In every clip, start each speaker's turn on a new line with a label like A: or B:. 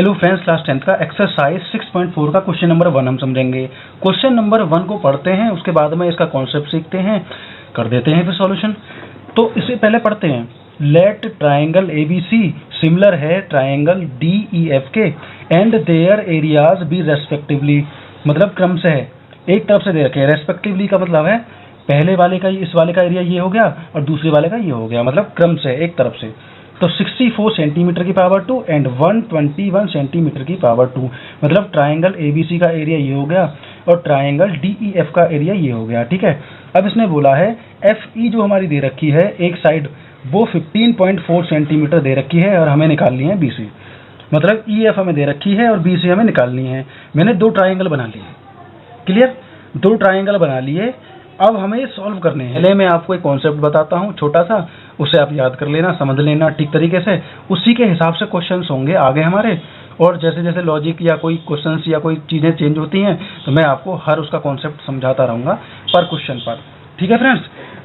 A: Hello friends, class 10th का exercise 6.4 का question number 1 हम समझेंगे। क्वेश्चन नंबर 1 को पढ़ते हैं, उसके बाद में इसका कॉन्सेप्ट सीखते हैं, कर देते हैं फिर सॉल्यूशन। तो इससे पहले पढ़ते हैं, लेट ट्राइंगल एबीसी सिमिलर है ट्राइंगल डीईएफ के and their areas be respectively. मतलब क्रम से है, एक तरफ से दे रखे हैं। रेस्पेक्टिवली का मतलब है पहले वाले का, इस वाले का एरिया ये हो गया और दूसरे वाले का ये हो गया, मतलब क्रम से, एक तरफ से। तो 64 सेंटीमीटर की पावर 2 एंड 121 सेंटीमीटर की पावर 2, मतलब ट्राइंगल एबीसी का एरिया ये हो गया और ट्राइंगल डीईएफ का एरिया ये हो गया। ठीक है, अब इसने बोला है एफ ई जो हमारी दे रखी है एक साइड, वो 15.4 सेंटीमीटर दे रखी है और हमें निकालनी है बीसी। मतलब ई एफ हमें दे रखी है और बीसी हमें निकालनी है। मैंने दो ट्राइंगल बना लिए, क्लियर, दो ट्राइंगल बना लिए। अब हमें सॉल्व करने हैं। पहले मैं आपको एक कॉन्सेप्ट बताता हूँ छोटा सा, उसे आप याद कर लेना, समझ लेना ठीक तरीके से, उसी के हिसाब से क्वेश्चंस होंगे आगे हमारे। और जैसे जैसे लॉजिक या कोई क्वेश्चंस या कोई चीज़ें चेंज होती हैं तो मैं आपको हर उसका कॉन्सेप्ट समझाता रहूँगा पर क्वेश्चन पर। ठीक है फ्रेंड्स,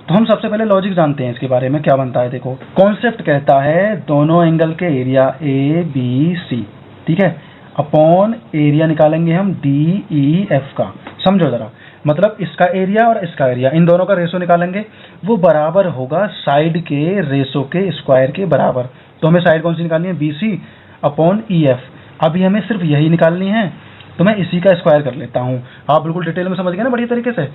A: तो हम सबसे पहले लॉजिक जानते हैं इसके बारे में क्या बनता है। देखो, कॉन्सेप्ट कहता है दोनों एंगल के एरिया ए बी सी, ठीक है, अपॉन एरिया निकालेंगे हम डी ई एफ का। समझो जरा, मतलब इसका एरिया और इसका एरिया, इन दोनों का रेशो निकालेंगे, वो बराबर होगा साइड के रेशो के स्क्वायर के बराबर। तो हमें साइड कौन सी निकालनी है, बीसी अपॉन ई एफ। अभी हमें सिर्फ यही निकालनी है, तो मैं इसी का स्क्वायर कर लेता हूँ। आप बिल्कुल डिटेल में समझ गए ना, बढ़िया तरीके से।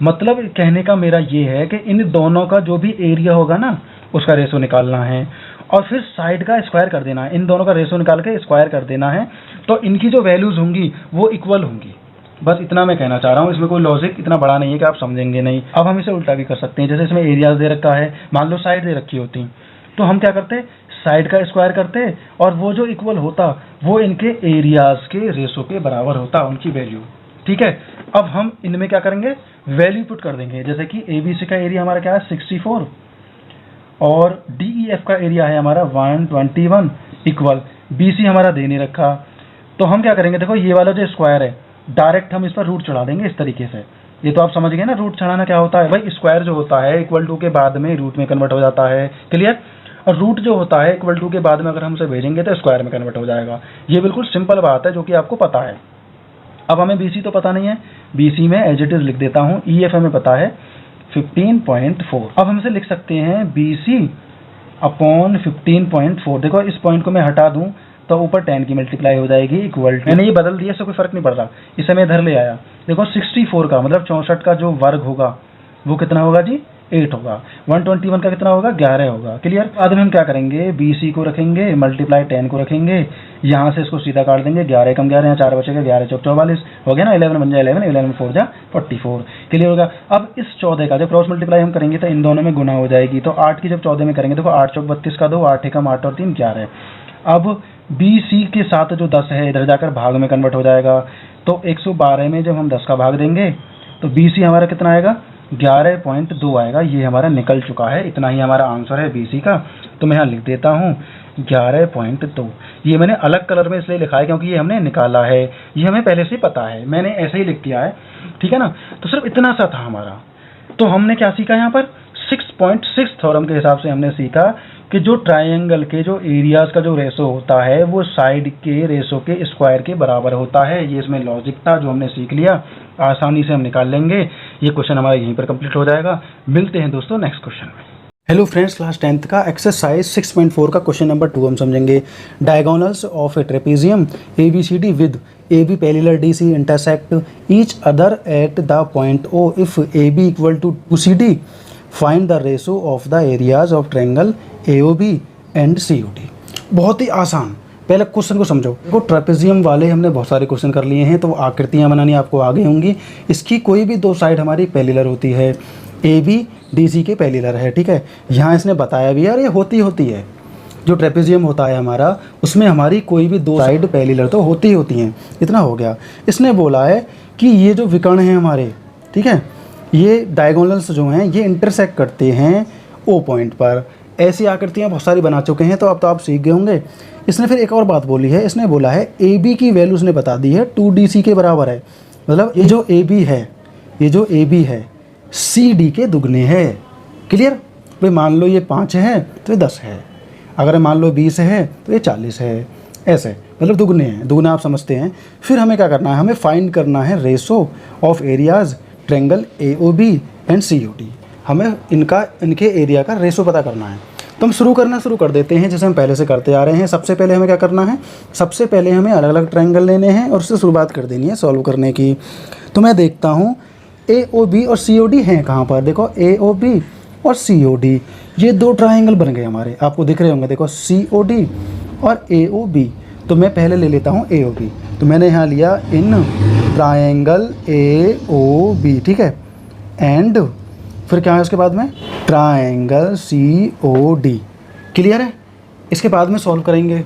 A: मतलब कहने का मेरा ये है कि इन दोनों का जो भी एरिया होगा ना, उसका रेशो निकालना है और फिर साइड का स्क्वायर कर देना है। इन दोनों का रेशो निकाल के स्क्वायर कर देना है, तो इनकी जो वैल्यूज होंगी वो इक्वल होंगी। बस इतना मैं कहना चाह रहा हूँ, इसमें कोई लॉजिक इतना बड़ा नहीं है कि आप समझेंगे नहीं। अब हम इसे उल्टा भी कर सकते हैं, जैसे इसमें एरियाज दे रखा है, मान लो साइड दे रखी होती, तो हम क्या करते, साइड का स्क्वायर करते और वो जो इक्वल होता वो इनके एरियाज के रेशो के बराबर होता, उनकी वैल्यू। ठीक है, अब हम इनमें क्या करेंगे, वैल्यू पुट कर देंगे। जैसे कि एबीसी का एरिया हमारा क्या है 64 और डीईएफ का एरिया है हमारा 121 इक्वल बीसी हमारा दे नहीं रखा। तो हम क्या करेंगे, देखो ये वाला जो स्क्वायर है डायरेक्ट हम इस पर रूट चढ़ा देंगे इस तरीके से। ये तो आप समझ गए ना, रूट चढ़ाना क्या होता है भाई, स्क्वायर जो होता है इक्वल टू के बाद में रूट में कन्वर्ट हो जाता है, क्लियर। और रूट जो होता है इक्वल टू के बाद में अगर हम उसे भेजेंगे तो स्क्वायर में कन्वर्ट हो जाएगा। ये बिल्कुल सिंपल बात है जो कि आपको पता है। अब हमें बीसी तो पता नहीं है, बीसी में एज इट इज लिख देता हूँ। ई एफ हमें पता है 15.4। अब हम इसे लिख सकते हैं बीसी अपॉन 15.4। देखो इस पॉइंट को मैं हटा दूं तो ऊपर 10 की मल्टीप्लाई हो जाएगी इक्वल टू, मैंने ये बदल दिया, इससे कोई फर्क नहीं पड़ रहा, इसे मैं इधर ले आया। देखो 64 का मतलब 64 का जो वर्ग होगा वो कितना होगा जी, 8 होगा। 121 का कितना होगा, 11 होगा, क्लियर। बाद में हम क्या करेंगे, बीसी को रखेंगे मल्टीप्लाई 10 को रखेंगे, यहाँ से इसको सीधा काट देंगे, 11 कम 11, यहाँ 4 बचेगा, 11 चौक 44 हो गया ना, 11 बन जाए 11, 11 में 4 जा 44, क्लियर होगा। अब इस 14 का जब क्रॉस मल्टीप्लाई हम करेंगे तो इन दोनों में गुना हो जाएगी, तो 8 की जब 14 में करेंगे, देखो 8 चौक 32 का 2, 8 एकम 8 और 3 11। अब बी सी के साथ जो 10 है इधर जाकर भाग में कन्वर्ट हो जाएगा, तो 112 में जब हम 10 का भाग देंगे तो बी सी हमारा कितना आएगा, 11.2 आएगा। ये हमारा निकल चुका है, इतना ही हमारा आंसर है बी सी का। तो मैं यहाँ लिख देता हूँ 11.2। ये मैंने अलग कलर में इसलिए लिखा है क्योंकि ये हमने निकाला है, ये हमें पहले से ही पता है, मैंने ऐसे ही लिख दिया है, ठीक है ना। तो सिर्फ इतना सा था हमारा। तो हमने क्या सीखा यहाँ पर, 6.6 थ्योरम के हिसाब से हमने सीखा कि जो ट्राइंगल के जो एरियाज का जो रेशो होता है वो साइड के रेशो के स्क्वायर के बराबर होता है। ये इसमें लॉजिक था जो हमने सीख लिया, आसानी से हम निकाल लेंगे। ये क्वेश्चन हमारा यहीं पर कंप्लीट हो जाएगा। मिलते हैं दोस्तों नेक्स्ट क्वेश्चन में। हेलो फ्रेंड्स, क्लास 10th का एक्सरसाइज 6.4 का क्वेश्चन नंबर 2 हम समझेंगे। Diagonals of a trapezium A B C D with A B parallel D C intersect each other at the point O if A B equal to C D, find the ratio of the areas of triangle AOB and COD। बहुत ही आसान, पहले question को समझो। देखो trapezium वाले हमने बहुत सारे क्वेश्चन कर लिए हैं, तो आकृतियाँ बनानी आपको आ गई होंगी। इसकी कोई भी दो साइड हमारी पैरेलल होती है, AB DC के पैरेलल है, ठीक है। यहाँ इसने बताया भी यार ये होती है, जो ट्रेपेजियम होता है हमारा उसमें हमारी कोई भी दो साइड पैरेलल तो होती हैं। इतना हो गया। इसने बोला है कि ये जो विकर्ण हैं हमारे, ठीक है, ये डायगोनल्स जो हैं ये इंटरसेक्ट करते हैं O पॉइंट पर। ऐसी आकृतियाँ बहुत सारी बना चुके हैं, तो अब तो आप सीख गए होंगे। इसने फिर एक और बात बोली है, इसने बोला है AB की वैल्यू उसने बता दी है 2DC के बराबर है। मतलब ये जो AB है CD के दुगने है, क्लियर। भाई मान लो ये 5 है तो ये 10 है, अगर मान लो 20 है तो ये 40 है, ऐसे, मतलब दुगने हैं, दुगना आप समझते हैं। फिर हमें क्या करना है, हमें फाइंड करना है ratio of areas triangle AOB and COD। हमें इनके एरिया का रेशो पता करना है। तो हम शुरू कर देते हैं जैसे हम पहले से करते आ रहे हैं। सबसे पहले हमें क्या करना है, सबसे पहले हमें अलग अलग ट्रायंगल लेने हैं और उससे शुरुआत कर देनी है सॉल्व करने की। तो मैं देखता हूँ AOB और COD हैं कहाँ पर। देखो AOB और COD, ये दो ट्रायंगल बन गए हमारे, आपको दिख रहे होंगे। देखो COD और AOB। तो मैं पहले ले लेता हूँ AOB। तो मैंने यहाँ लिया इन ट्रायंगल AOB, ठीक है। एंड फिर क्या है उसके बाद में, ट्रायंगल COD। क्लियर है? इसके बाद में सॉल्व करेंगे।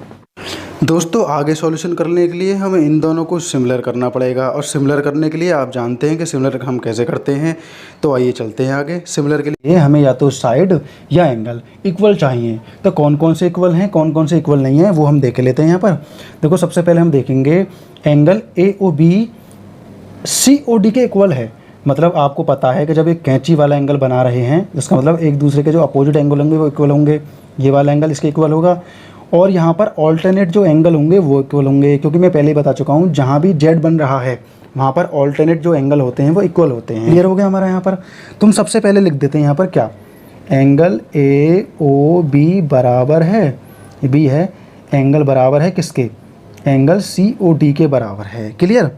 A: दोस्तों आगे सॉल्यूशन करने के लिए हमें इन दोनों को सिमिलर करना पड़ेगा, और सिमिलर करने के लिए आप जानते हैं कि सिमिलर हम कैसे करते हैं। तो आइए चलते हैं आगे। सिमिलर के लिए हमें या तो साइड या एंगल इक्वल चाहिए। तो कौन कौन से इक्वल हैं, कौन कौन से इक्वल नहीं हैं, वो हम देख लेते हैं यहाँ पर। देखो सबसे पहले हम देखेंगे एंगल AOB COD के इक्वल है। मतलब आपको पता है कि जब एक कैंची वाला एंगल बना रहे हैं, इसका मतलब एक दूसरे के जो अपोजिट एंगल होंगे वो इक्वल होंगे। ये वाला एंगल इसके इक्वल होगा, और यहाँ पर ऑल्टरनेट जो एंगल होंगे वो इक्वल होंगे, क्योंकि मैं पहले ही बता चुका हूँ जहाँ भी जेड बन रहा है वहाँ पर ऑल्टरनेट जो एंगल होते हैं वो इक्वल होते हैं। क्लियर हो गया हमारा यहाँ पर। तुम सबसे पहले लिख देते हैं यहाँ पर क्या, एंगल AOB बराबर है, B है, एंगल बराबर है किसके, एंगल COD के बराबर है। क्लियर?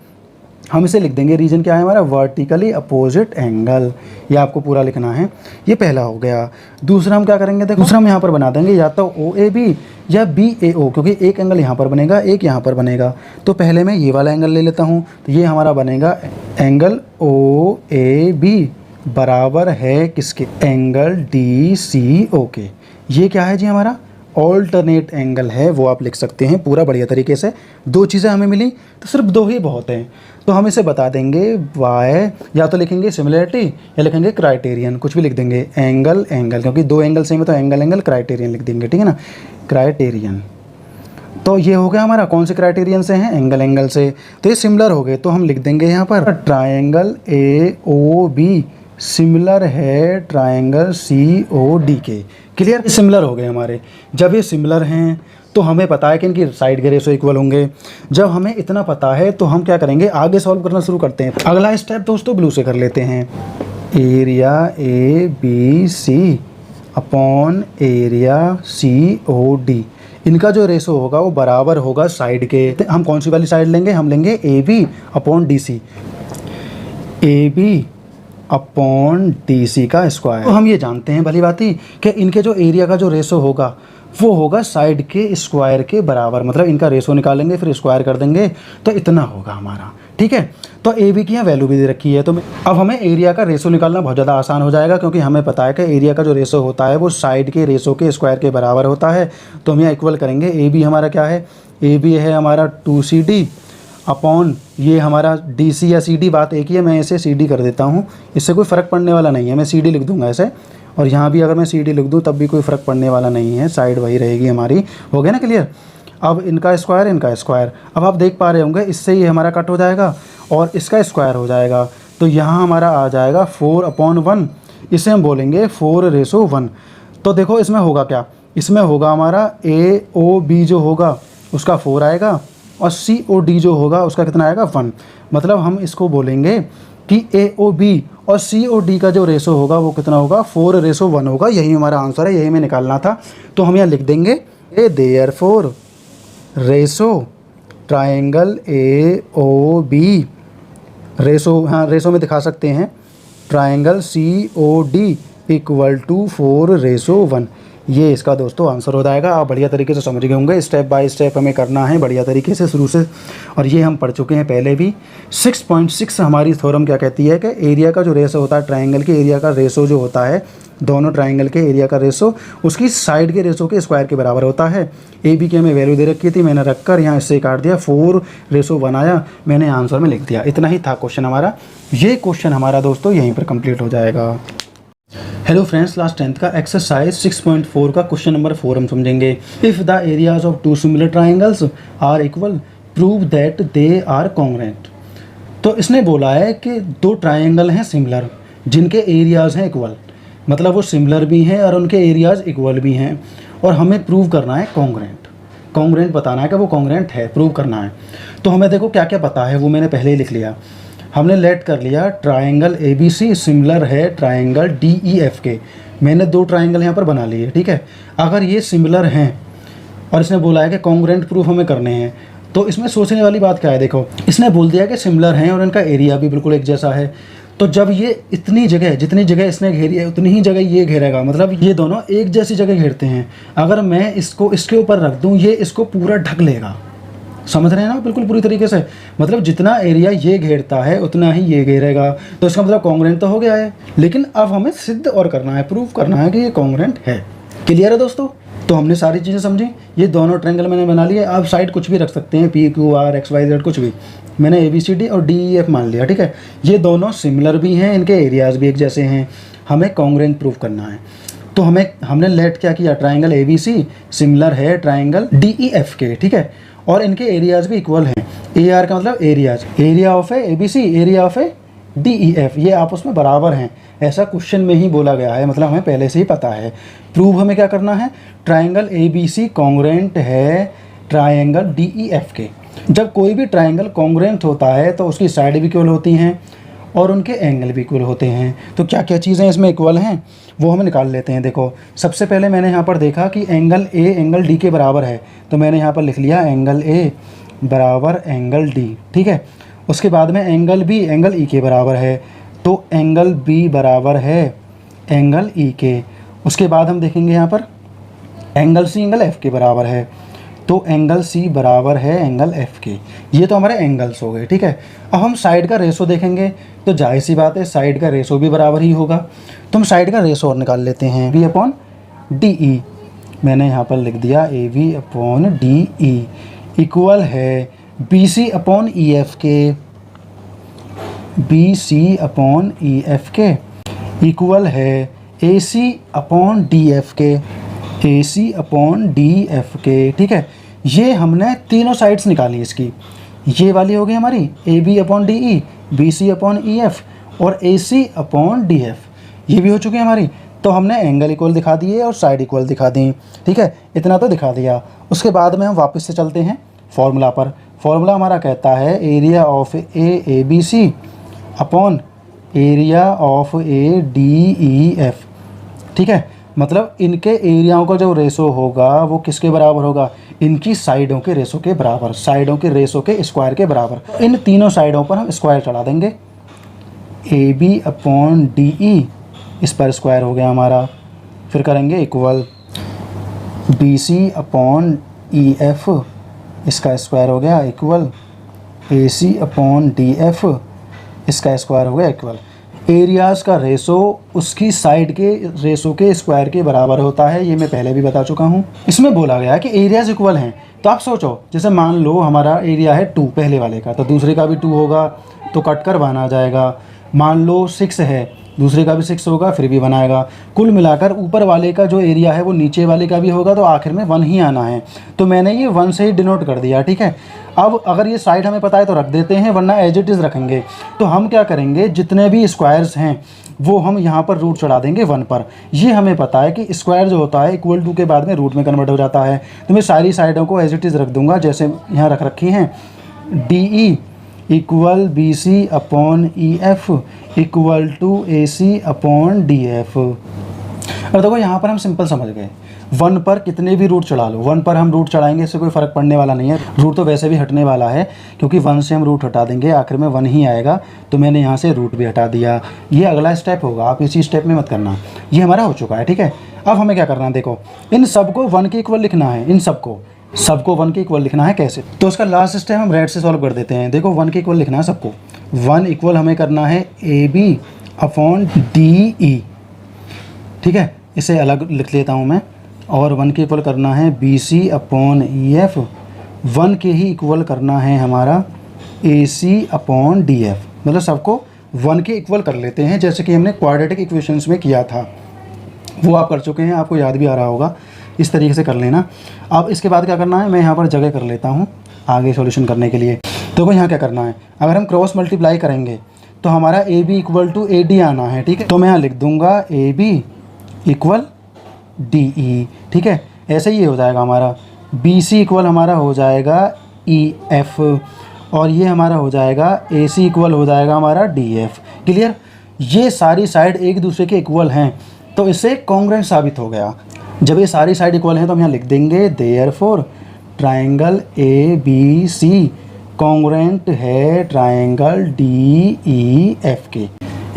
A: हम इसे लिख देंगे, रीजन क्या है हमारा, वर्टिकली अपोजिट एंगल। ये आपको पूरा लिखना है। ये पहला हो गया। दूसरा हम क्या करेंगे, देखो दूसरा हम यहाँ पर बना देंगे या तो OAB या BAO, क्योंकि एक एंगल यहाँ पर बनेगा, एक यहाँ पर बनेगा। तो पहले मैं ये वाला एंगल ले लेता हूँ। तो ये हमारा बनेगा एंगल OAB बराबर है किसके, एंगल DCO के। ये क्या है जी, हमारा ऑल्टरनेट एंगल है, वो आप लिख सकते हैं पूरा बढ़िया तरीके से। दो चीज़ें हमें मिली तो सिर्फ दो ही बहुत हैं। तो हम इसे बता देंगे वाई, या तो लिखेंगे सिमिलरिटी या लिखेंगे क्राइटेरियन, कुछ भी लिख देंगे। एंगल क्योंकि दो एंगल सेम है तो एंगल क्राइटेरियन लिख देंगे, ठीक है ना, क्राइटेरियन। तो ये हो गया हमारा, कौन से क्राइटेरियन से हैं, एंगल से। तो ये सिमिलर हो गए, तो हम लिख देंगे यहाँ पर ट्रायंगल AOB सिमिलर है ट्रायंगल COD के। क्लियर? सिमिलर हो गए हमारे। जब ये सिमिलर हैं तो हमें पता है कि इनकी साइड के रेशो इक्वल होंगे। जब हमें इतना पता है तो हम क्या करेंगे, आगे सॉल्व करना शुरू करते हैं। अगला स्टेप दोस्तों ब्लू से कर लेते हैं। Area ABC upon area COD, इनका जो रेशो होगा वो बराबर होगा साइड के। हम कौन सी वाली साइड लेंगे, हम लेंगे AB upon DC, AB upon DC का स्क्वायर। तो हम ये जानते हैं भली बात ही कि इनके जो एरिया का जो रेशो होगा वो होगा साइड के स्क्वायर के बराबर। मतलब इनका रेशो निकालेंगे फिर स्क्वायर कर देंगे तो इतना होगा हमारा, ठीक है। तो AB की यहाँ वैल्यू भी दे रखी है। तो अब हमें एरिया का रेशो निकालना बहुत ज़्यादा आसान हो जाएगा, क्योंकि हमें पता है कि एरिया का जो रेशो होता है वो साइड के रेशो के स्क्वायर के बराबर होता है। तो हम यहाँ इक्वल करेंगे। AB हमारा क्या है, AB है हमारा 2CD अपॉन ये हमारा DC या CD, बात एक ही है, मैं इसे CD कर देता हूँ, इससे कोई फ़र्क पड़ने वाला नहीं है, मैं CD लिख दूंगा ऐसे। और यहाँ भी अगर मैं CD लिख दूँ तब भी कोई फ़र्क पड़ने वाला नहीं है, साइड वही रहेगी हमारी। हो गया ना क्लियर? अब इनका स्क्वायर, इनका स्क्वायर, अब आप देख पा रहे होंगे इससे ये हमारा कट हो जाएगा और इसका स्क्वायर हो जाएगा। तो यहाँ हमारा आ जाएगा 4/1, इसे हम बोलेंगे 4:1। तो देखो इसमें होगा क्या, इसमें होगा हमारा AOB जो होगा उसका 4 आएगा, और COD जो होगा उसका कितना आएगा, 1। मतलब हम इसको बोलेंगे कि AOB और COD का जो रेशो होगा वो कितना होगा, 4:1 होगा। यही हमारा आंसर है, यही हमें निकालना था। तो हम यहाँ लिख देंगे therefore ratio triangle AOB, ratio, हाँ रेशो में दिखा सकते हैं, ट्रायंगल COD इक्वल टू 4:1। ये इसका दोस्तों आंसर हो जाएगा। आप बढ़िया तरीके से समझ गए होंगे, स्टेप बाय स्टेप हमें करना है बढ़िया तरीके से शुरू से। और ये हम पढ़ चुके हैं पहले भी। 6.6 हमारी थ्योरम क्या कहती है कि एरिया का जो रेशो होता है, ट्रायंगल के एरिया का रेशो जो होता है, दोनों ट्रायंगल के एरिया का रेशो उसकी साइड के रेशो के स्क्वायर के बराबर होता है। AB की हमें वैल्यू दे रखी थी, मैंने रखकर यहाँ इससे काट दिया, 4:1 आया, मैंने आंसर में लिख दिया। इतना ही था क्वेश्चन हमारा। ये क्वेश्चन हमारा दोस्तों यहीं पर कंप्लीट हो जाएगा। हेलो फ्रेंड्स, क्लास 10th का एक्सरसाइज 6.4 का क्वेश्चन नंबर 4 हम समझेंगे। If the areas of two similar triangles are equal prove that they are congruent. तो इसने बोला है कि दो ट्राइंगल हैं सिमिलर जिनके एरियाज हैं इक्वल, मतलब वो सिमिलर भी हैं और उनके एरियाज इक्वल भी हैं, और हमें प्रूव करना है कॉन्ग्रुएंट। कॉन्ग्रुएंट बताना है कि वो कॉन्ग्रुएंट है, प्रूव करना है। तो हमें देखो क्या क्या पता है वो मैंने पहले ही लिख लिया। हमने लेट कर लिया ट्राइंगल ABC सिमिलर है ट्राइंगल DEF के। मैंने 2 ट्राइंगल यहाँ पर बना लिए, ठीक है। अगर ये सिमिलर हैं और इसने बोला है कि कॉन्ग्रुएंट प्रूफ हमें करने हैं, तो इसमें सोचने वाली बात क्या है, देखो इसने बोल दिया कि सिमिलर हैं और इनका एरिया भी बिल्कुल एक जैसा है। तो जब ये इतनी जगह, जितनी जगह इसने घेरी है उतनी ही जगह ये घेरेगा, मतलब ये दोनों एक जैसी जगह घेरते हैं। अगर मैं इसको इसके ऊपर रख दूँ, ये इसको पूरा ढक लेगा। समझ रहे हैं ना, बिल्कुल पूरी तरीके से। मतलब जितना एरिया ये घेरता है उतना ही ये घेरेगा, तो इसका मतलब कॉन्ग्रुएंट तो हो गया है। लेकिन अब हमें सिद्ध और करना है, प्रूफ करना है कि ये कॉन्ग्रुएंट है। क्लियर है दोस्तों? तो हमने सारी चीज़ें समझी। ये दोनों ट्रायंगल मैंने बना लिए। आप साइड कुछ भी रख सकते हैं, PQR XYZ कुछ भी। मैंने ABCD और DEF मान लिया, ठीक है। ये दोनों सिमिलर भी हैं, इनके एरियाज़ भी एक जैसे हैं। हमें कॉन्ग्रुएंट प्रूफ करना है। तो हमने लेट क्या किया, ट्राइंगल ABC सिमिलर है ट्राइंगल DEF के, ठीक है। और इनके एरियाज़ भी इक्वल हैं। AR का मतलब areas, area of A ABC, area of A DEF, ये आपस में बराबर हैं। ऐसा क्वेश्चन में ही बोला गया है, मतलब हमें पहले से ही पता है। प्रूव हमें क्या करना है, ट्राइंगल ABC कॉन्ग्रुएंट है ट्राइंगल DEF के। जब कोई भी ट्राइंगल कॉन्ग्रुएंट होता है तो उसकी साइड भी इक्वल होती हैं और उनके एंगल भी इक्वल होते हैं। तो क्या क्या चीज़ें इसमें इक्वल हैं वो हम निकाल लेते हैं। देखो सबसे पहले मैंने यहाँ पर देखा कि एंगल A एंगल D के बराबर है, तो मैंने यहाँ पर लिख लिया एंगल A बराबर एंगल D, ठीक है। उसके बाद में एंगल B एंगल E के बराबर है, तो एंगल B बराबर है एंगल E के। उसके बाद हम देखेंगे यहाँ पर एंगल C एंगल F के बराबर है, तो एंगल C बराबर है एंगल F के। ये तो हमारे एंगल्स हो गए, ठीक है। अब हम साइड का रेशो देखेंगे, तो जाहिर सी बात है साइड का रेशो भी बराबर ही होगा। तो हम साइड का रेशो और निकाल लेते हैं, AB/DE। मैंने यहाँ पर लिख दिया AB/DE इक्वल है BC/EF के, BC/EF के इक्वल है AC/DF के, AC/DF के, ठीक है। ये हमने तीनों साइड्स निकाली इसकी। ये वाली हो गई हमारी AB/DE, BC/EF और AC/DF, ये भी हो चुकी है हमारी। तो हमने एंगल इक्वल दिखा दिए और साइड इक्वल दिखा दी, ठीक है। इतना तो दिखा दिया। उसके बाद में हम वापस से चलते हैं फॉर्मूला पर। फॉर्मूला हमारा कहता है area of A ABC upon area of A DEF, ठीक है। मतलब इनके एरियाओं का जो रेशो होगा वो किसके बराबर होगा, इनकी साइडों के रेशो के बराबर, साइडों के रेशो के स्क्वायर के बराबर। इन तीनों साइडों पर हम स्क्वायर चढ़ा देंगे। AB/DE इस पर स्क्वायर हो गया हमारा। फिर करेंगे इक्वल BC/EF, इसका स्क्वायर हो गया इक्वल AC/DF, इसका स्क्वायर हो गया इक्वल। एरियाज़ का रेशो उसकी साइड के रेशो के स्क्वायर के बराबर होता है, ये मैं पहले भी बता चुका हूँ। इसमें बोला गया है कि एरियाज़ इक्वल हैं। तो आप सोचो, जैसे मान लो हमारा एरिया है 2 पहले वाले का, तो दूसरे का भी 2 होगा, तो कट कर 1 आ जाएगा। मान लो 6 है, दूसरे का भी 6 होगा, फिर भी 1 आएगा। कुल मिलाकर ऊपर वाले का जो एरिया है वो नीचे वाले का भी होगा, तो आखिर में 1 ही आना है। तो मैंने ये 1 से ही डिनोट कर दिया, ठीक है। अब अगर ये साइड हमें पता है तो रख देते हैं, वरना एज इट इज़ रखेंगे। तो हम क्या करेंगे, जितने भी स्क्वायर्स हैं वो हम यहाँ पर रूट चढ़ा देंगे 1 पर। ये हमें पता है कि स्क्वायर जो होता है इक्वल टू के बाद में रूट में कन्वर्ट हो जाता है। तो मैं सारी साइडों को एज इट इज़ रख दूँगा जैसे यहाँ रख रखी हैं। DE equal BC/EF equal to AC/DF। अब देखो यहाँ पर हम सिंपल समझ गए, 1 पर कितने भी रूट चढ़ा लो, 1 पर हम रूट चढ़ाएंगे, इससे कोई फ़र्क पड़ने वाला नहीं है। रूट तो वैसे भी हटने वाला है, क्योंकि 1 से हम रूट हटा देंगे, आखिर में 1 ही आएगा। तो मैंने यहाँ से रूट भी हटा दिया। ये अगला स्टेप होगा, आप इसी स्टेप में मत करना। ये हमारा हो चुका है, ठीक है। अब हमें क्या करना है, देखो इन सबको 1 के इक्वल लिखना है। इन सबको 1 के इक्वल लिखना है। कैसे, तो उसका लास्ट स्टेप हम रेड से सॉल्व कर देते हैं। देखो 1 के इक्वल लिखना है सबको। 1 इक्वल हमें करना है AB/DE, ठीक है। इसे अलग लिख लेता हूँ मैं। और 1 के इक्वल करना है BC/EF। 1 के ही इक्वल करना है हमारा AC/DF। मतलब सबको 1 के इक्वल कर लेते हैं, जैसे कि हमने क्वाड्रेटिक इक्वेशंस में किया था। वो आप कर चुके हैं, आपको याद भी आ रहा होगा। इस तरीके से कर लेना। अब इसके बाद क्या करना है, मैं यहाँ पर जगह कर लेता हूँ आगे सॉल्यूशन करने के लिए। तो यहाँ क्या करना है, अगर हम क्रॉस मल्टीप्लाई करेंगे तो हमारा AB इक्वल टू AD आना है, ठीक है। तो मैं यहाँ लिख दूँगा AB इक्वल DE, ठीक है। ऐसे ही हो जाएगा हमारा।
B: बी सी इक्वल हमारा हो जाएगा ई एफ, और ये हमारा हो जाएगा ए सी इक्वल हो जाएगा हमारा डी एफ। क्लियर? ये सारी साइड एक दूसरे के इक्वल हैं, तो इससे कॉन्ग्रुएंट साबित हो गया। जब ये सारी साइड इक्वल हैं तो हम यहाँ लिख देंगे therefore triangle A B C congruent है ट्राइंगल डी ई एफ के।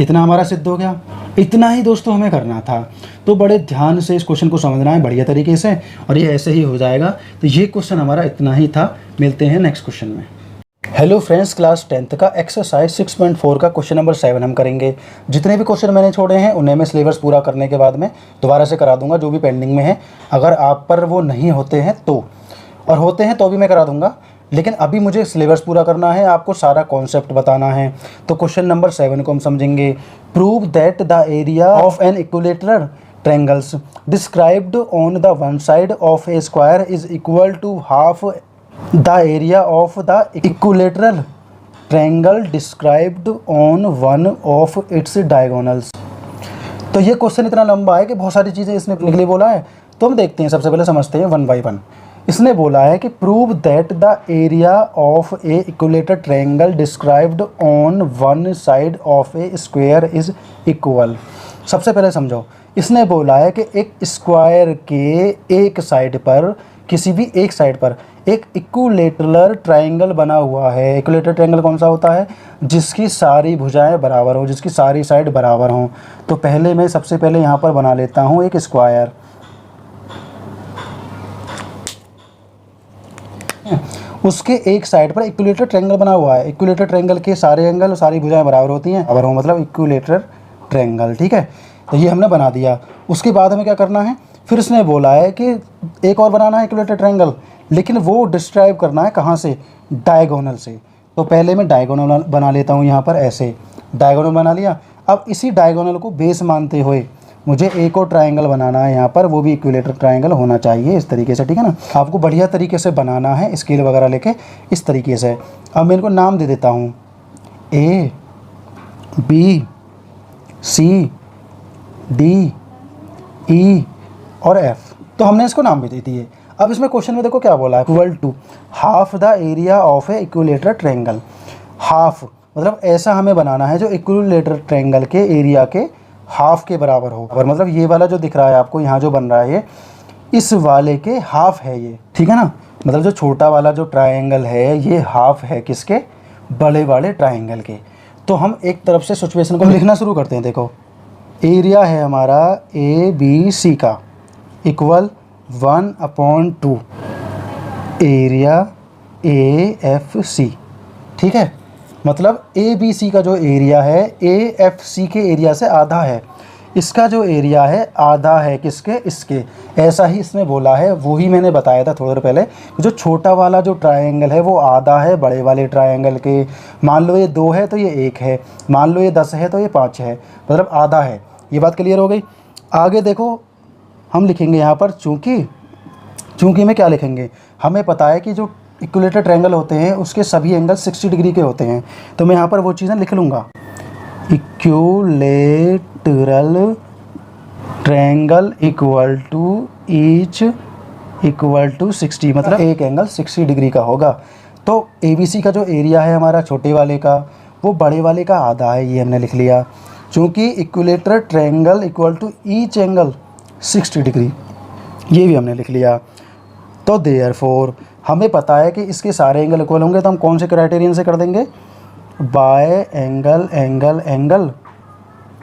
B: इतना हमारा सिद्ध हो गया। इतना ही दोस्तों हमें करना था। तो बड़े ध्यान से इस क्वेश्चन को समझना है बढ़िया तरीके से, और ये ऐसे ही हो जाएगा। तो ये क्वेश्चन हमारा इतना ही था। मिलते हैं नेक्स्ट क्वेश्चन में। हेलो फ्रेंड्स, क्लास 10th का एक्सरसाइज 6.4 का क्वेश्चन नंबर 7 हम करेंगे। जितने भी क्वेश्चन मैंने छोड़े हैं उन्हें मैं सिलेबस पूरा करने के बाद में दोबारा से करा दूंगा, जो भी पेंडिंग में है। अगर आप पर वो नहीं होते हैं तो, और होते हैं तो भी मैं करा दूंगा, लेकिन अभी मुझे सिलेबस पूरा करना है, आपको सारा कॉन्सेप्ट बताना है। तो क्वेश्चन नंबर 7 को हम समझेंगे। Prove that the area of an equilateral triangles described on the one side of a square is equal to half the area of the equilateral triangle described on one of its diagonals. तो ये question इतना लंबा है कि बहुत सारी चीज़ें इसने लिखने के लिए बोला है, तो हम देखते हैं। सबसे पहले समझते हैं वन बाई वन। इसने बोला है कि prove that the area of a equilateral triangle described on one side of a square is equal. सबसे पहले समझो, इसने बोला है कि एक स्क्वायर के एक साइड पर, किसी भी एक साइड पर एक इक्विलेटरल ट्रायंगल बना हुआ है। इक्विलेटरल ट्रायंगल कौन सा होता है? जिसकी सारी भुजाएं बराबर हो, जिसकी सारी साइड बराबर हों। तो पहले मैं सबसे पहले यहाँ पर बना लेता हूँ एक स्क्वायर। उसके एक साइड पर इक्विलेटरल ट्रायंगल बना हुआ है। इक्विलेटरल ट्रायंगल के सारे एंगल और सारी भुजाएं बराबर होती हैं, बराबर हो मतलब इक्विलेटरल ट्रायंगल। ठीक है, तो ये हमने बना दिया। उसके बाद हमें क्या करना है? फिर इसने बोला है कि एक और बनाना है इक्विलेटरल ट्रायंगल, लेकिन वो डिस्क्राइब करना है कहाँ से? डायगोनल से। तो पहले मैं डायगोनल बना लेता हूँ यहाँ पर, ऐसे डायगोनल बना लिया। अब इसी डायगोनल को बेस मानते हुए मुझे एक और ट्रायंगल बनाना है यहाँ पर, वो भी इक्विलेटरल ट्रायंगल होना चाहिए इस तरीके से। ठीक है ना, आपको बढ़िया तरीके से बनाना है, स्केल वगैरह लेके इस तरीके से। अब मैं इनको नाम दे देता हूँ ए बी सी डी ई और एफ। तो हमने इसको नाम भी दे दिए। अब इसमें क्वेश्चन में देखो क्या बोला है, equal to half the area of a equilateral triangle. Half मतलब ऐसा हमें बनाना है जो इक्विलेटरल ट्रायंगल के एरिया के हाफ के बराबर हो। और मतलब ये वाला जो दिख रहा है आपको यहाँ जो बन रहा है, ये इस वाले के हाफ है ये। ठीक है ना, मतलब जो छोटा वाला जो ट्रायंगल है ये हाफ है किसके? बड़े वाले ट्रायंगल के। तो हम एक तरफ से सिचुएशन को लिखना शुरू करते हैं। देखो, एरिया है हमारा ए बी सी का equal 1/2 area A F C. ठीक है, मतलब ए बी सी का जो एरिया है ए एफ सी के एरिया से आधा है। इसका जो एरिया है आधा है किसके? इसके। ऐसा ही इसने बोला है, वो ही मैंने बताया था थोड़ी देर पहले। जो छोटा वाला जो ट्रायंगल है वो आधा है बड़े वाले ट्रायंगल के। मान लो ये 2 है तो ये 1 है, मान लो ये 10 है तो ये 5 है, मतलब आधा है। ये बात क्लियर हो गई। आगे देखो, हम लिखेंगे यहाँ पर चूँकि में क्या लिखेंगे? हमें पता है कि जो इक्विलेटरल ट्रायंगल होते हैं उसके सभी एंगल 60 डिग्री के होते हैं। तो मैं यहाँ पर वो चीज़ें लिख लूँगा, equilateral triangle equal to each equal to 60, मतलब एक एंगल 60 डिग्री का होगा। तो ABC का जो एरिया है हमारा छोटे वाले का, वो बड़े वाले का आधा है, ये हमने लिख लिया। चूँकि equilateral triangle equal to each angle 60 degree, ये भी हमने लिख लिया। तो देयरफॉर हमें पता है कि इसके सारे एंगल इक्वल होंगे, तो हम कौन से क्राइटेरियन से कर देंगे? Bye angle angle angle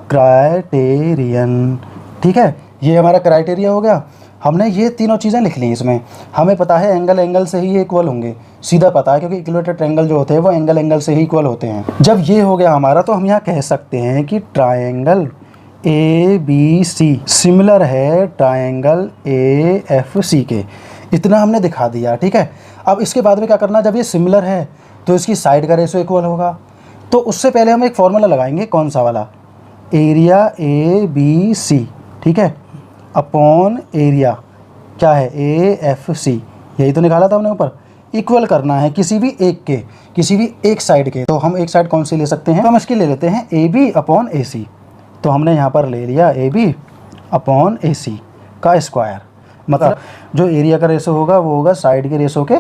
B: criterion. ठीक है, ये हमारा क्राइटेरिया हो गया। हमने ये तीनों चीज़ें लिख ली इसमें। हमें पता है एंगल एंगल से ही इक्वल होंगे, सीधा पता है, क्योंकि इक्विलेटरल ट्रायंगल जो होते हैं वो एंगल एंगल से ही इक्वल होते हैं। जब ये हो गया हमारा, तो हम यहाँ कह सकते हैं कि triangle A B C similar है ट्रायंगल ए एफ सी के। इतना हमने दिखा दिया। ठीक है, अब इसके बाद में क्या करना? जब ये सिमिलर है तो इसकी साइड का रेशो इक्वल होगा। तो उससे पहले हम एक फॉर्मूला लगाएंगे, कौन सा वाला? एरिया ए बी सी, ठीक है, अपॉन एरिया क्या है? A F C. यही तो निकाला था हमने ऊपर। इक्वल करना है किसी भी एक के, किसी भी एक साइड के। तो हम एक साइड कौन सी ले सकते हैं? तो हम इसकी ले लेते हैं ए बी अपॉन ए सी। तो हमने यहाँ पर ले लिया ए बी अपॉन ए सी का स्क्वायर। मतलब जो एरिया का रेशो होगा वो होगा साइड के रेशो के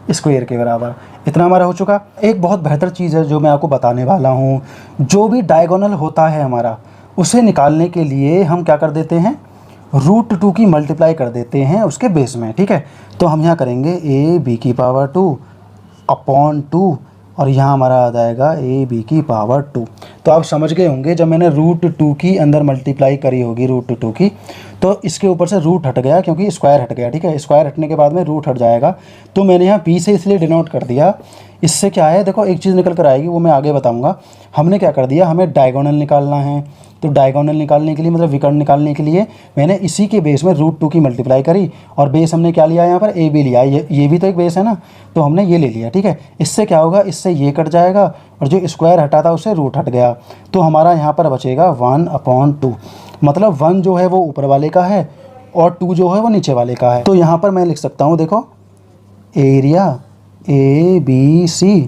B: स्क्वायर के बराबर। इतना हमारा हो चुका। एक बहुत बेहतर चीज़ है जो मैं आपको बताने वाला हूँ, जो भी डायगोनल होता है हमारा, उसे निकालने के लिए हम क्या कर देते हैं, √2 की मल्टीप्लाई कर देते हैं उसके बेस में, ठीक है। तो हम यहाँ करेंगे ab² अपॉन 2 और यहाँ हमारा आ जाएगा ab²। तो आप समझ गए होंगे, जब मैंने √2 की अंदर मल्टीप्लाई करी होगी √2 की, तो इसके ऊपर से रूट हट गया क्योंकि स्क्वायर हट गया, ठीक है। स्क्वायर हटने के बाद में रूट हट जाएगा। तो मैंने यहाँ p से इसलिए डिनोट कर दिया। इससे क्या है, देखो एक चीज़ निकल कर आएगी, वो मैं आगे बताऊँगा। हमने क्या कर दिया, हमें डायगोनल निकालना है, तो डायगोनल निकालने के लिए मतलब विकर्ण निकालने के लिए मैंने इसी के बेस में √2 की मल्टीप्लाई करी और बेस हमने क्या लिया यहाँ पर, a b लिया। ये भी तो एक बेस है ना, तो हमने ये ले लिया, ठीक है। इससे क्या होगा, इससे ये कट जाएगा और जो स्क्वायर हटा था उससे रूट हट गया। तो हमारा यहाँ पर बचेगा 1/2, मतलब 1 जो है वो ऊपर वाले का है और 2 जो है वो नीचे वाले का है। तो यहाँ पर मैं लिख सकता हूँ, देखो area ABC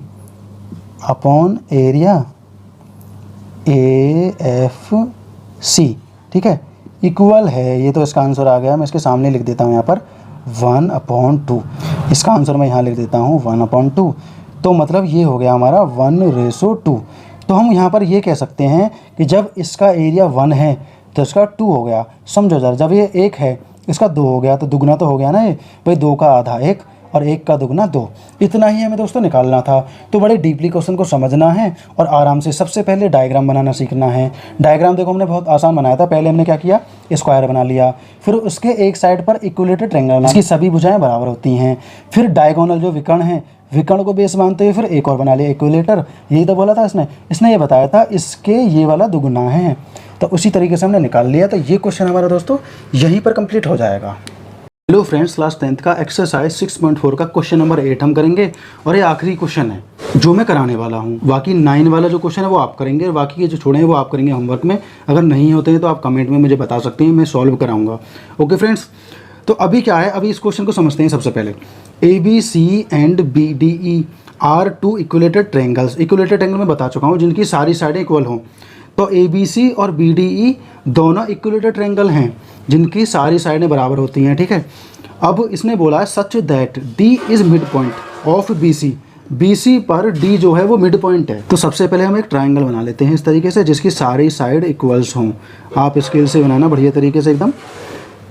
B: upon area AFC, ठीक है, इक्वल है। ये तो इसका आंसर आ गया। मैं इसके सामने लिख देता हूँ यहाँ पर 1/2। इसका आंसर मैं यहाँ लिख देता हूँ 1/2। तो मतलब ये हो गया हमारा 1:2। तो हम यहाँ पर ये कह सकते हैं कि जब इसका एरिया 1 है तो इसका 2 हो गया। समझो जरा, जब ये 1 है इसका 2 हो गया, तो दुगना तो हो गया ना ये भाई, 2 का आधा 1 और 1 का दुगना 2। इतना ही हमें दोस्तों निकालना था। तो बड़े डीपली क्वेश्चन को समझना है और आराम से सबसे पहले डायग्राम बनाना सीखना है। डायग्राम देखो हमने बहुत आसान बनाया था। पहले हमने क्या किया, स्क्वायर बना लिया, फिर उसके एक साइड पर इक्विलेटरल ट्रायंगल बना, इसकी सभी भुजाएं बराबर होती हैं। फिर डायगोनल जो विकर्ण है, विकर्ण को बेस मानते हुए फिर एक और बना लिया इक्विलेटर। यही तो बोला था इसने ये बताया था इसके ये वाला दुगुना है। तो उसी तरीके से हमने निकाल लिया। तो ये क्वेश्चन हमारा दोस्तों यहीं पर कंप्लीट हो जाएगा। हेलो फ्रेंड्स, क्लास 10th का एक्सरसाइज 6.4 का क्वेश्चन नंबर 8 हम करेंगे और ये आखिरी क्वेश्चन है जो मैं कराने वाला हूँ। बाकी 9 वाला जो क्वेश्चन है वो आप करेंगे और बाकी के जो छोड़े हैं वो आप करेंगे होमवर्क में। अगर नहीं होते हैं तो आप कमेंट में मुझे बता सकते हैं, मैं सॉल्व कराऊंगा। ओके फ्रेंड्स, तो अभी क्या है, अभी इस क्वेश्चन को समझते हैं। सबसे पहले ABC and BDE are 2 equilateral triangles. Equilateral triangle में बता चुका हूँ जिनकी सारी साइडें इक्वल हों। तो ABC और BDE दोनों इक्विलेटरल ट्रायंगल हैं जिनकी सारी साइडें बराबर होती हैं, ठीक है। अब इसने बोला है such that D is mid point of BC। BC पर D जो है वो मिड पॉइंट है। तो सबसे पहले हम एक ट्रायंगल बना लेते हैं इस तरीके से जिसकी सारी साइड इक्वल्स हों। आप स्केल से बनाना बढ़िया तरीके से एकदम,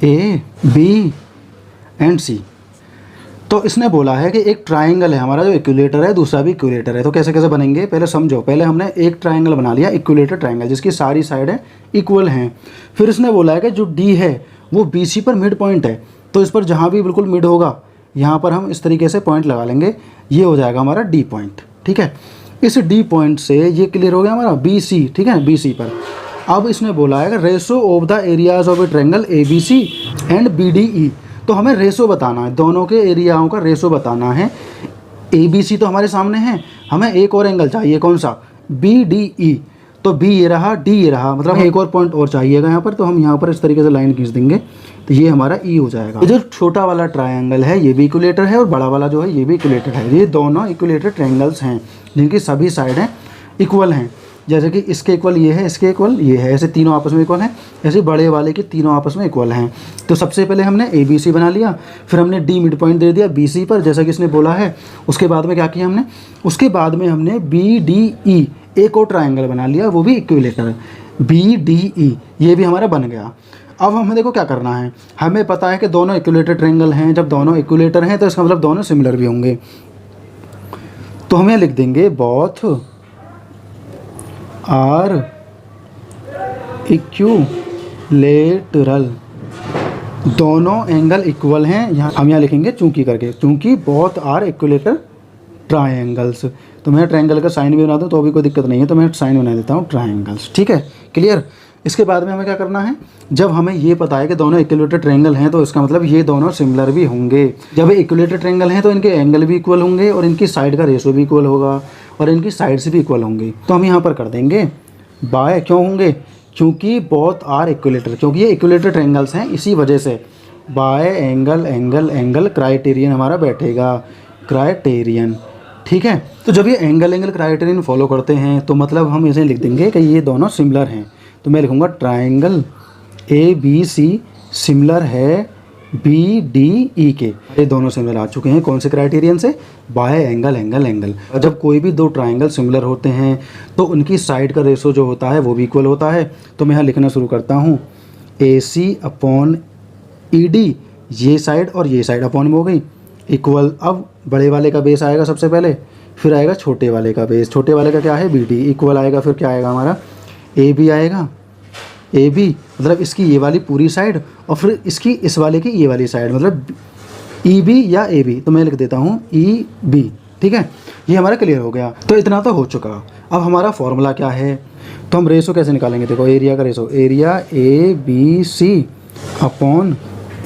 B: A B एंड C। तो इसने बोला है कि एक ट्रायंगल है हमारा जो इक्विलेटर है, दूसरा भी इक्विलेटर है। तो कैसे कैसे बनेंगे पहले समझो। पहले हमने एक ट्रायंगल बना लिया इक्विलेटर ट्रायंगल जिसकी सारी साइडें इक्वल हैं। फिर इसने बोला है कि जो D है वो BC पर मिड पॉइंट है। तो इस पर जहाँ भी बिल्कुल मिड होगा यहाँ पर हम इस तरीके से पॉइंट लगा लेंगे, ये हो जाएगा हमारा D पॉइंट, ठीक है। इस D पॉइंट से ये क्लियर हो गया हमारा BC, ठीक है, BC पर। अब इसने बोला है कि ratio of the areas of A triangle ABC and BDE। तो हमें रेशो बताना है, दोनों के एरियाओं का रेशो बताना है। ABC तो हमारे सामने है, हमें एक और एंगल चाहिए, कौन सा, BDE। तो B ये रहा, D ये रहा, मतलब एक और पॉइंट और चाहिएगा यहाँ पर। तो हम यहाँ पर इस तरीके से लाइन खींच देंगे तो ये हमारा E हो जाएगा। ये जो छोटा वाला ट्रायंगल है ये भी इक्विलेटर है और बड़ा वाला जो है ये भी इक्विलेटर है। ये दोनों इक्विलेटर ट्रायंगल्स हैं जिनकी सभी साइडें इक्वल हैं। जैसे कि इसके इक्वल ये है, इसके इक्वल ये है, ऐसे तीनों आपस में इक्वल हैं। ऐसे बड़े वाले के तीनों आपस में इक्वल हैं। तो सबसे पहले हमने ABC बना लिया, फिर हमने D मिड पॉइंट दे दिया BC पर जैसा कि इसने बोला है। उसके बाद में क्या किया हमने, उसके बाद में हमने BDE एक और ट्रायंगल बना लिया, वो भी इक्विलेटर BDE, ये भी हमारा बन गया। अब हमें देखो क्या करना है, हमें पता है कि दोनों इक्विलेटर ट्रायंगल हैं। जब दोनों इक्विलेटर हैं तो इसका मतलब दोनों सिमिलर भी होंगे। तो हम यहाँ लिख देंगे बोथ आर इक्विलेटरल, दोनों एंगल इक्वल हैं। यहाँ हम यहाँ लिखेंगे चूंकि करके, चूंकि बोथ आर इक्विलेटर ट्रायंगल्स। तो मैं ट्रायंगल का साइन भी बना दूँ तो भी कोई दिक्कत नहीं है, तो मैं साइन बना देता हूँ ट्रायंगल्स, ठीक है, क्लियर। इसके बाद में हमें क्या करना है, जब हमें ये पता है कि दोनों इक्विलेटर ट्रायंगल हैं तो इसका मतलब ये दोनों सिमिलर भी होंगे। जब इक्विलेटर ट्रायंगल हैं तो इनके एंगल भी इक्वल होंगे और इनकी साइड का रेशो भी इक्वल होगा और इनकी साइड से भी इक्वल होंगे। तो हम यहाँ पर कर देंगे बाय, क्यों होंगे, क्योंकि बोथ आर इक्विलेटर, क्योंकि ये इक्विलेटर ट्रायंगल्स हैं इसी वजह से। Bye angle angle angle criterion हमारा बैठेगा, क्राइटेरियन, ठीक है। तो जब ये एंगल एंगल क्राइटेरियन फॉलो करते हैं तो मतलब हम इसे लिख देंगे कि ये दोनों सिमिलर हैं। तो मैं लिखूँगा ट्रायंगल ABC सिमिलर है BDE के, ये दोनों सिमिलर आ चुके हैं। कौन से क्राइटेरियन से? Bye angle angle angle. जब कोई भी दो ट्राइंगल सिमिलर होते हैं तो उनकी साइड का रेशो जो होता है वो भी इक्वल होता है। तो मैं यहाँ लिखना शुरू करता हूँ, AC/ED, ये साइड और ये साइड अपॉन में हो गई इक्वल। अब बड़े वाले का बेस आएगा सबसे पहले, फिर आएगा छोटे वाले का बेस। छोटे वाले का क्या है? BD इक्वल आएगा। फिर क्या आएगा हमारा? AB आएगा। AB मतलब इसकी ये वाली पूरी साइड और फिर इसकी इस वाले की ये वाली साइड, मतलब EB या AB। तो मैं लिख देता हूँ EB, ठीक है। ये हमारा क्लियर हो गया। तो इतना तो हो चुका। अब हमारा फॉर्मूला क्या है? तो हम रेशो कैसे निकालेंगे? देखो, एरिया का ratio, area ABC upon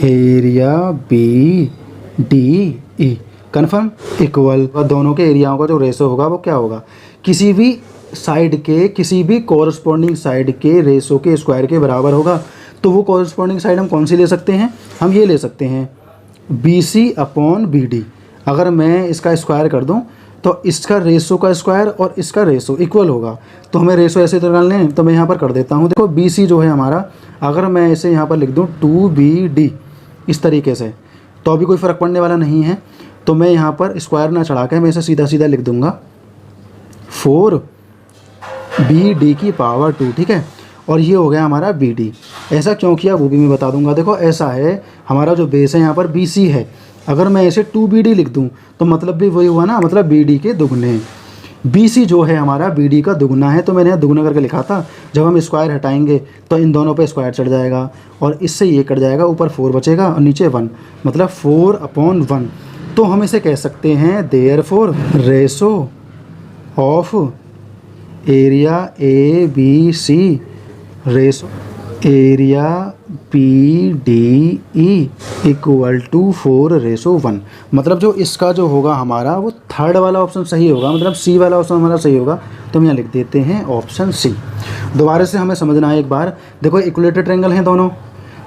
B: area BDE confirm equal. दोनों के एरियाओं का जो रेशो होगा वो क्या होगा? किसी भी साइड के, किसी भी कॉरस्पॉन्डिंग साइड के रेशो के स्क्वायर के बराबर होगा। तो वो कॉरस्पॉन्डिंग साइड हम कौन सी ले सकते हैं? हम ये ले सकते हैं BC अपॉन BD। अगर मैं इसका स्क्वायर कर दूं तो इसका रेशो का स्क्वायर और इसका रेशो इक्वल होगा। तो हमें रेशो ऐसे निकालने हैं, तो मैं यहाँ पर कर देता हूँ। देखो, BC जो है हमारा, अगर मैं इसे यहाँ पर लिख दूँ 2BD इस तरीके से, तो अभी कोई फ़र्क पड़ने वाला नहीं है। तो मैं यहाँ पर स्क्वायर ना चढ़ा के मैं इसे सीधा सीधा लिख दूँगा 4BD की पावर 2, ठीक है। और ये हो गया हमारा BD। ऐसा क्यों किया वो भी मैं बता दूंगा। देखो, ऐसा है, हमारा जो बेस है यहाँ पर BC है, अगर मैं इसे 2BD लिख दूं तो मतलब भी वही हुआ ना, मतलब BD के दुगने। BC जो है हमारा BD का दुगना है, तो मैंने यहाँ दुगना करके लिखा था। जब हम स्क्वायर हटाएंगे तो इन दोनों पे स्क्वायर चढ़ जाएगा और इससे ये कट जाएगा, ऊपर 4 बचेगा और नीचे 1, मतलब 4/1। तो हम इसे कह सकते हैं therefore ratio of area ABC ratio area BDE equal to 4:1। मतलब जो इसका जो होगा हमारा, वो थर्ड वाला ऑप्शन सही होगा, मतलब C वाला ऑप्शन हमारा सही होगा। तो हम यहाँ लिख देते हैं ऑप्शन C। दोबारा से हमें समझना है एक बार। देखो, इक्विलेटरल ट्रायंगल हैं दोनों।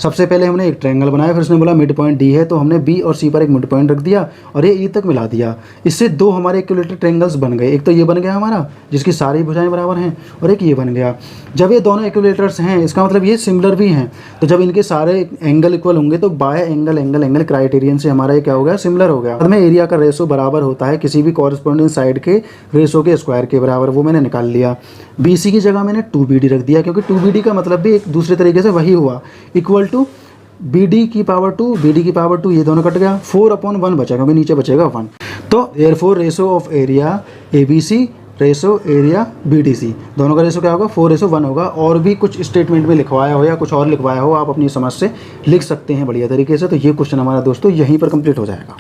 B: सबसे पहले हमने एक ट्रायंगल बनाया, फिर उसने बोला मिड पॉइंट D है, तो हमने B और C पर एक मिड पॉइंट रख दिया और ये E तक मिला दिया। इससे दो हमारे इक्विलेटरल ट्रायंगल्स बन गए। एक तो ये बन गया हमारा जिसकी सारी भुजाएं बराबर हैं, और एक ये बन गया। जब ये दोनों इक्विलेटर्स हैं, इसका मतलब ये सिमिलर भी हैं। तो जब इनके सारे एंगल इक्वल होंगे तो bye angle angle angle criterion से हमारा ये क्या हो गया? सिमिलर हो गया। में एरिया का रेशो बराबर होता है किसी भी कॉरस्पॉन्डिंग साइड के रेशो के स्क्वायर के बराबर। वो मैंने निकाल लिया। BC की जगह मैंने 2BD रख दिया, क्योंकि 2BD का मतलब भी एक दूसरे तरीके से वही हुआ, इक्वल टू BD की पावर 2 BD की पावर 2, ये दोनों कट गया, 4/1 बचा, क्योंकि नीचे बचेगा 1। तो therefore ratio of area ABC ratio area BDC, दोनों का रेशो क्या होगा? 4:1 होगा। और भी कुछ स्टेटमेंट में लिखवाया हो या कुछ और लिखवाया हो, आप अपनी समझ से लिख सकते हैं बढ़िया तरीके से। तो ये क्वेश्चन हमारा दोस्तों यहीं पर कंप्लीट हो जाएगा।